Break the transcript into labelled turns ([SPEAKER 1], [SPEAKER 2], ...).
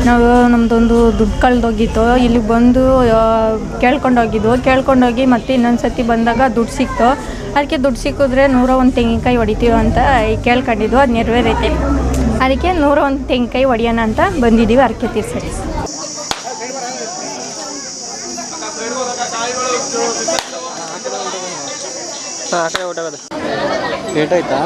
[SPEAKER 1] ನಾವು ನಮ್ಮದೊಂದು ದುಡ್ಡು ಕಳೆದೋಗಿತ್ತು. ಇಲ್ಲಿಗೆ ಬಂದು ಕೇಳ್ಕೊಂಡೋಗಿ ಮತ್ತೆ ಇನ್ನೊಂದು ಸತಿ ಬಂದಾಗ ದುಡ್ಡು ಸಿಕ್ತು. ಅದಕ್ಕೆ ದುಡ್ಡು ಸಿಕ್ಕಿದ್ರೆ 101 ತೆಂಗಿನಕಾಯಿ ಹೊಡಿತೀವಿ ಅಂತ ಕೇಳ್ಕೊಂಡಿದ್ದು. ಅದು ನೆರವೇರೈತೆ. ಅದಕ್ಕೆ 101 ತೆಂಗಿನಕಾಯಿ ಹೊಡಿಯೋಣ ಅಂತ ಬಂದಿದ್ದೀವಿ ಹರಕೆ ತೀರ್ಸೋಕ್ಕೆ.
[SPEAKER 2] ಆ ಕಡೆ ಹೊರಟೋಗೋದು ಲೇಟ್ ಆಯ್ತಾ?